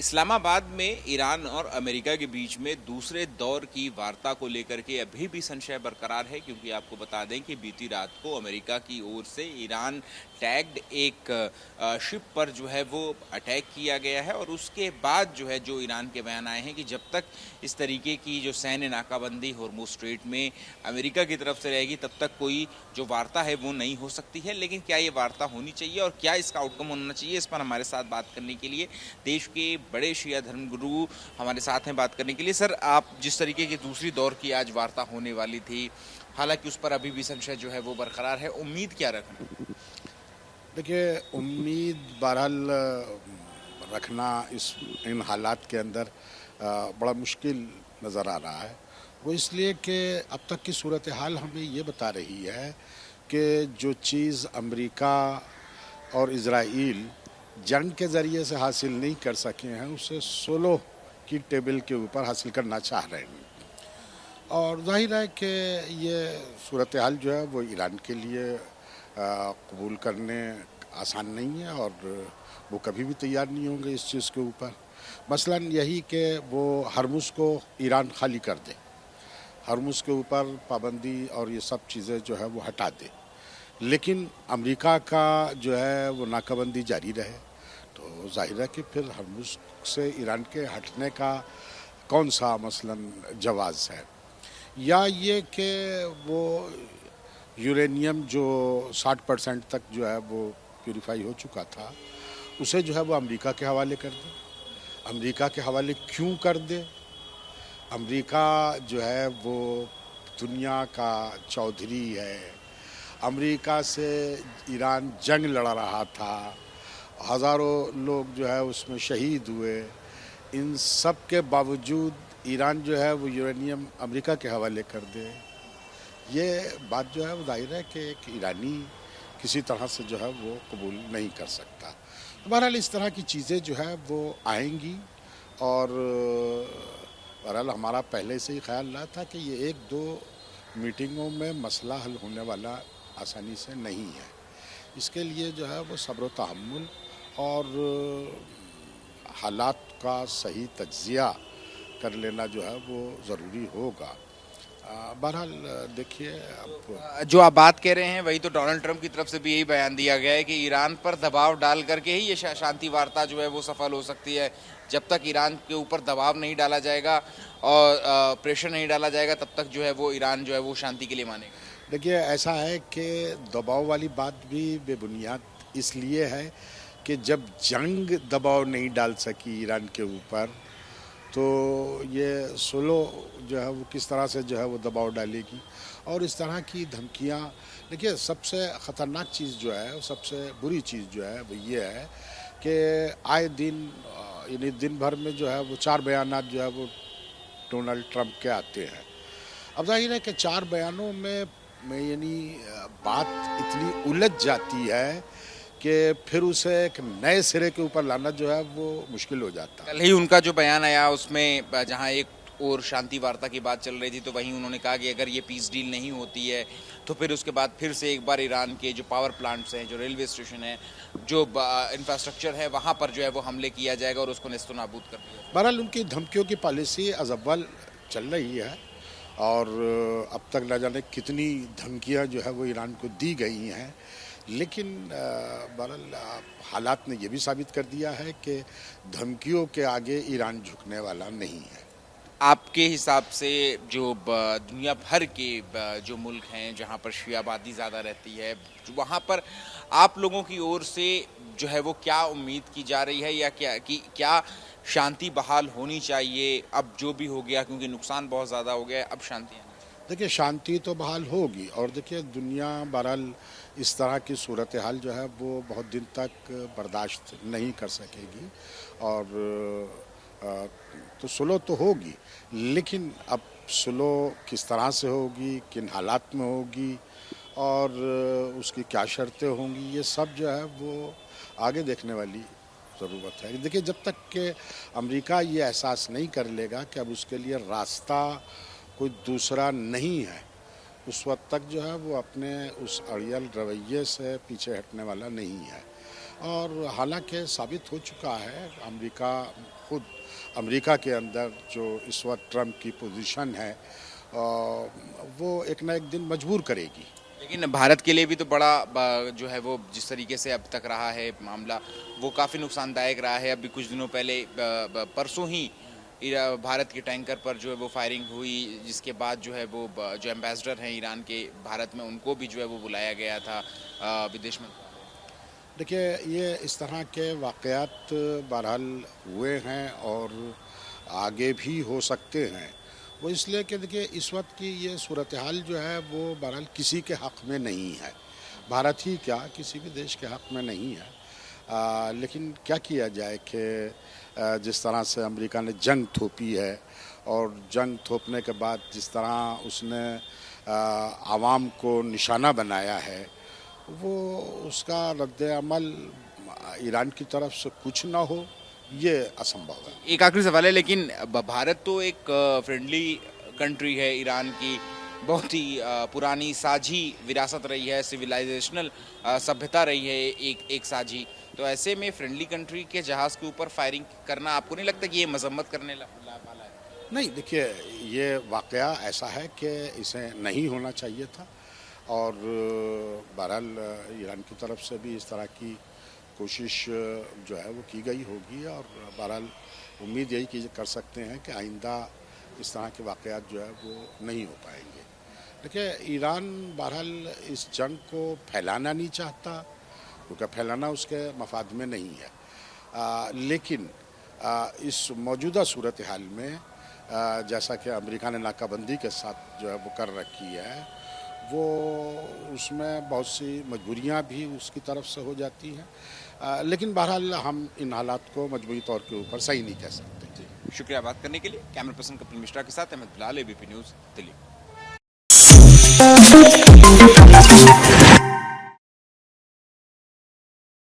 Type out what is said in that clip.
इस्लामाबाद में ईरान और अमेरिका के बीच में दूसरे दौर की वार्ता को लेकर के अभी भी संशय बरकरार है, क्योंकि आपको बता दें कि बीती रात को अमेरिका की ओर से ईरान टैग्ड एक शिप पर जो है वो अटैक किया गया है। और उसके बाद जो है जो ईरान के बयान आए हैं कि जब तक इस तरीके की जो सैन्य नाकाबंदी होर्मुज स्ट्रेट में अमेरिका की तरफ से रहेगी तब तक कोई जो वार्ता है वो नहीं हो सकती है। लेकिन क्या ये वार्ता होनी चाहिए और क्या इसका आउटकम होना चाहिए, इस पर हमारे साथ बात करने के लिए देश के बड़े शिया धर्मगुरु हमारे साथ हैं बात करने के लिए। सर, आप जिस तरीके की दूसरी दौर की आज वार्ता होने वाली थी, हालांकि उस पर अभी भी संशय जो है वो बरकरार है, उम्मीद क्या रखना? देखिए, उम्मीद बहरहाल रखना इन हालात के अंदर बड़ा मुश्किल नज़र आ रहा है। वो इसलिए कि अब तक की सूरत हाल हमें ये बता रही है कि जो चीज़ अमेरिका और इज़राइल जंग के ज़रिए से हासिल नहीं कर सके हैं, उसे सोलो की टेबल के ऊपर हासिल करना चाह रहे हैं। और जाहिर है कि ये सूरत हाल जो है वो ईरान के लिए कबूल करने आसान नहीं है, और वो कभी भी तैयार नहीं होंगे इस चीज़ के ऊपर। मसलन यही कि वो हरमुज़ को ईरान खाली कर दे, हरमुज़ के ऊपर पाबंदी और ये सब चीज़ें जो है वो हटा दे, लेकिन अमेरिका का जो है वो नाकाबंदी जारी रहे, तो जाहिर है कि फिर हरमुज़ से ईरान के हटने का कौन सा मसलन जवाज़ है। या ये कि वो यूरेनियम जो 60% तक जो है वो प्यूरिफाई हो चुका था, उसे जो है वो अमेरिका के हवाले कर दे। अमेरिका के हवाले क्यों कर दे? अमेरिका जो है वो दुनिया का चौधरी है। अमेरिका से ईरान जंग लड़ रहा था, हज़ारों लोग जो है उसमें शहीद हुए। इन सब के बावजूद ईरान जो है वो यूरेनियम अमेरिका के हवाले कर दे, ये बात जो है वो जाहिर है कि एक ईरानी किसी तरह से जो है वो कबूल नहीं कर सकता। तो बहरहाल इस तरह की चीज़ें जो है वो आएंगी, और बहरहाल हमारा पहले से ही ख्याल रहा था कि ये एक दो मीटिंगों में मसला हल होने वाला आसानी से नहीं है। इसके लिए जो है वो सब्र तहम्मुल और हालात का सही तज्ज़िया कर लेना जो है वो ज़रूरी होगा। बहरहाल देखिए, अब जो आप बात कह रहे हैं वही तो डोनाल्ड ट्रंप की तरफ से भी यही बयान दिया गया है कि ईरान पर दबाव डाल करके ही ये शांति वार्ता जो है वो सफल हो सकती है। जब तक ईरान के ऊपर दबाव नहीं डाला जाएगा और प्रेशर नहीं डाला जाएगा तब तक जो है वो ईरान जो है वो शांति के लिए मानेगा। देखिए, ऐसा है कि दबाव वाली बात भी बेबुनियाद इसलिए है कि जब जंग दबाव नहीं डाल सकी ईरान के ऊपर, तो ये सोलो जो है वो किस तरह से जो है वो दबाव डालेगी। और इस तरह की धमकियाँ, देखिए सबसे ख़तरनाक चीज़ जो है, सबसे बुरी चीज़ जो है वो ये है कि आए दिन यानी दिन भर में जो है वो 4 बयानात जो है वो डोनाल्ड ट्रंप के आते हैं। अब जाहिर है कि 4 बयानों में यानी बात इतनी उलझ जाती है कि फिर उसे एक नए सिरे के ऊपर लाना जो है वो मुश्किल हो जाता है। कल ही उनका जो बयान आया उसमें जहां एक और शांति वार्ता की बात चल रही थी, तो वहीं उन्होंने कहा कि अगर ये पीस डील नहीं होती है तो फिर उसके बाद फिर से एक बार ईरान के जो पावर प्लांट्स हैं, जो रेलवे स्टेशन है, जो इंफ्रास्ट्रक्चर है, वहां पर जो है वो हमले किया जाएगा और उसको नेस्तो नाबूद कर दिया जाएगा। बहरहाल उनकी धमकियों की पॉलिसी अव्वल चल रही है, और अब तक न जाने कितनी धमकियां जो है वो ईरान को दी गई हैं। लेकिन बहरहाल हालात ने यह भी साबित कर दिया है कि धमकियों के आगे ईरान झुकने वाला नहीं है। आपके हिसाब से जो दुनिया भर के जो मुल्क हैं जहाँ पर शियाबादी ज़्यादा रहती है, वहाँ पर आप लोगों की ओर से जो है वो क्या उम्मीद की जा रही है, या क्या शांति बहाल होनी चाहिए? अब जो भी हो गया, क्योंकि नुकसान बहुत ज़्यादा हो गया है, अब शांति आनी चाहिए। देखिए, शांति तो बहाल होगी, और देखिए दुनिया बहरहाल इस तरह की सूरत हाल जो है वो बहुत दिन तक बर्दाश्त नहीं कर सकेगी। और अ, तो सुलह तो होगी, लेकिन अब सुलह किस तरह से होगी, किन हालात में होगी, और उसकी क्या शर्तें होंगी, ये सब जो है वो आगे देखने वाली ज़रूरत है। देखिए, जब तक कि अमेरिका ये एहसास नहीं कर लेगा कि अब उसके लिए रास्ता कोई दूसरा नहीं है, उस वक्त तक जो है वो अपने उस अड़ियल रवैये से पीछे हटने वाला नहीं है। और हालांकि साबित हो चुका है, खुद अमेरिका के अंदर जो इस वक्त ट्रम्प की पोजीशन है वो एक ना एक दिन मजबूर करेगी। लेकिन भारत के लिए भी तो बड़ा जो है वो जिस तरीके से अब तक रहा है मामला, वो काफ़ी नुकसानदायक रहा है। अभी कुछ दिनों पहले परसों ही भारत के टैंकर पर जो है वो फायरिंग हुई, जिसके बाद जो है वो जो एम्बेसडर हैं ईरान के भारत में, उनको भी जो है वो बुलाया गया था विदेश मंत्रालय। देखिए, ये इस तरह के वाक़यात बहरहाल हुए हैं और आगे भी हो सकते हैं। वो इसलिए कि देखिए, इस वक्त की ये सूरत हाल जो है वो बहरहाल किसी के हक़ में नहीं है। भारत ही क्या, किसी भी देश के हक़ में नहीं है। लेकिन क्या किया जाए कि जिस तरह से अमेरिका ने जंग थोपी है और जंग थोपने के बाद जिस तरह उसने आवाम को निशाना बनाया है, वो उसका रद्द-ए-अमल ईरान की तरफ से कुछ ना हो, ये असंभव है। एक आखिरी सवाल है, लेकिन भारत तो एक फ्रेंडली कंट्री है ईरान की, बहुत ही पुरानी साझी विरासत रही है, सिविलाइजेशनल सभ्यता रही है एक साझी। तो ऐसे में फ्रेंडली कंट्री के जहाज़ के ऊपर फायरिंग करना आपको नहीं लगता कि ये मजम्मत करने वाला है? नहीं, देखिए, ये वाक़या ऐसा है कि इसे नहीं होना चाहिए था और बहरहाल ईरान की तरफ से भी इस तरह की कोशिश जो है वो की गई होगी और बहरहाल उम्मीद यही की कर सकते हैं कि आइंदा इस तरह के वाक़यात जो है वो नहीं हो पाएंगे। देखिए, ईरान बहरहाल इस जंग को फैलाना नहीं चाहता, क्योंकि फैलाना उसके मफाद में नहीं है। लेकिन इस मौजूदा सूरत हाल में जैसा कि अमेरिका ने नाकाबंदी के साथ जो है वो कर रखी है, वो उसमें बहुत सी मजबूरियां भी उसकी तरफ से हो जाती हैं। लेकिन बहरहाल हम इन हालात को मजबूरी तौर के ऊपर सही नहीं कह सकते। शुक्रिया बात करने के लिए। कैमरा पर्सन कपिल मिश्रा के साथ अहमद बिलाल, एबीपी न्यूज़ दिल्ली।